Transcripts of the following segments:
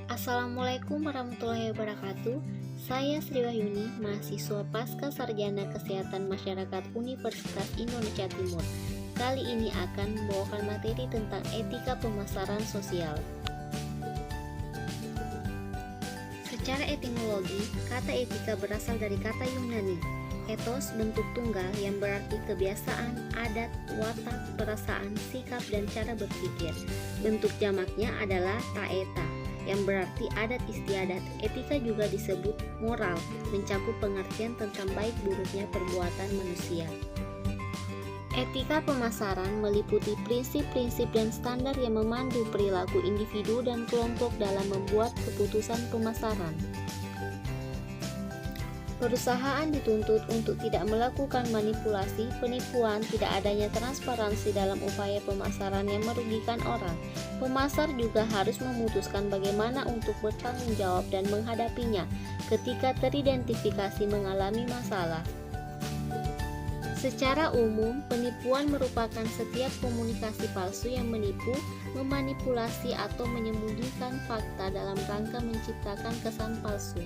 Assalamualaikum warahmatullahi wabarakatuh. Saya Sri Wahyuni, mahasiswa Pasca Sarjana Kesehatan Masyarakat Universitas Indonesia Timur. Kali ini akan membawakan materi tentang etika pemasaran sosial. Secara etimologi, kata etika berasal dari kata Yunani, ethos bentuk tunggal yang berarti kebiasaan, adat, watak, perasaan, sikap, dan cara berpikir. Bentuk jamaknya adalah taeta, yang berarti adat istiadat. Etika juga disebut moral, mencakup pengertian tentang baik buruknya perbuatan manusia. Etika pemasaran meliputi prinsip-prinsip dan standar yang memandu perilaku individu dan kelompok dalam membuat keputusan pemasaran. Perusahaan dituntut untuk tidak melakukan manipulasi, penipuan, tidak adanya transparansi dalam upaya pemasaran yang merugikan orang. Pemasar juga harus memutuskan bagaimana untuk bertanggung jawab dan menghadapinya ketika teridentifikasi mengalami masalah. Secara umum, penipuan merupakan setiap komunikasi palsu yang menipu, memanipulasi, atau menyembunyikan fakta dalam rangka menciptakan kesan palsu.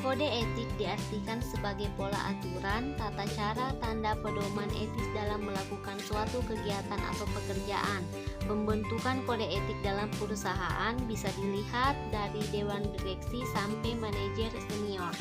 Kode etik diartikan sebagai pola aturan, tata cara, tanda pedoman etis dalam melakukan suatu kegiatan atau pekerjaan. Pembentukan kode etik dalam perusahaan bisa dilihat dari dewan direksi sampai manajer senior.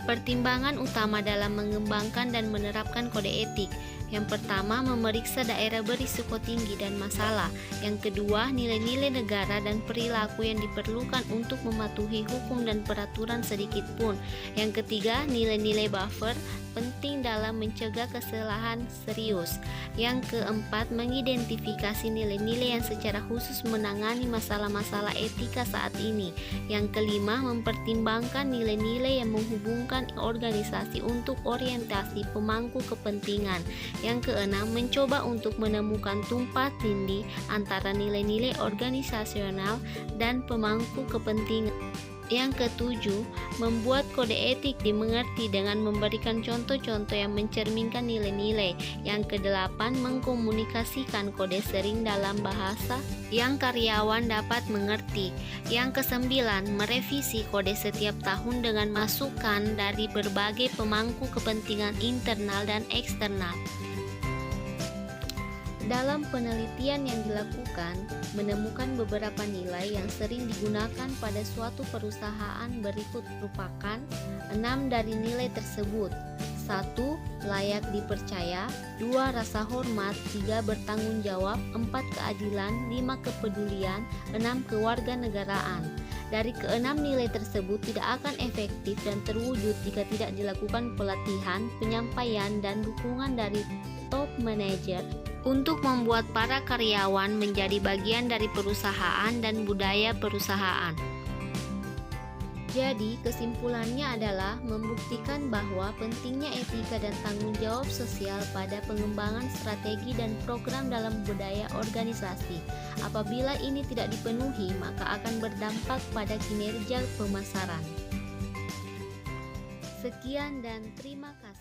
Pertimbangan utama dalam mengembangkan dan menerapkan kode etik. Yang pertama, memeriksa daerah berisiko tinggi dan masalah. Yang kedua, nilai-nilai negara dan perilaku yang diperlukan untuk mematuhi hukum dan peraturan sedikit pun. Yang ketiga, nilai-nilai buffer penting dalam mencegah kesalahan serius. Yang keempat, mengidentifikasi nilai-nilai yang secara khusus menangani masalah-masalah etika saat ini. Yang kelima, mempertimbangkan nilai-nilai yang menghubungkan organisasi untuk orientasi pemangku kepentingan. Yang keenam, mencoba untuk menemukan tumpang tindih antara nilai-nilai organisasional dan pemangku kepentingan. Yang ketujuh, membuat kode etik dimengerti dengan memberikan contoh-contoh yang mencerminkan nilai-nilai. Yang kedelapan, mengkomunikasikan kode sering dalam bahasa yang karyawan dapat mengerti. Yang kesembilan, merevisi kode setiap tahun dengan masukan dari berbagai pemangku kepentingan internal dan eksternal. Dalam penelitian yang dilakukan, menemukan beberapa nilai yang sering digunakan pada suatu perusahaan berikut merupakan 6 dari nilai tersebut. 1. Layak dipercaya. 2. Rasa hormat. 3. Bertanggung jawab. 4. Keadilan. 5. Kepedulian. 6. Kewarganegaraan. Dari keenam nilai tersebut tidak akan efektif dan terwujud jika tidak dilakukan pelatihan, penyampaian, dan dukungan dari top manajer untuk membuat para karyawan menjadi bagian dari perusahaan dan budaya perusahaan. Jadi, kesimpulannya adalah membuktikan bahwa pentingnya etika dan tanggung jawab sosial pada pengembangan strategi dan program dalam budaya organisasi. Apabila ini tidak dipenuhi, maka akan berdampak pada kinerja pemasaran. Sekian dan terima kasih.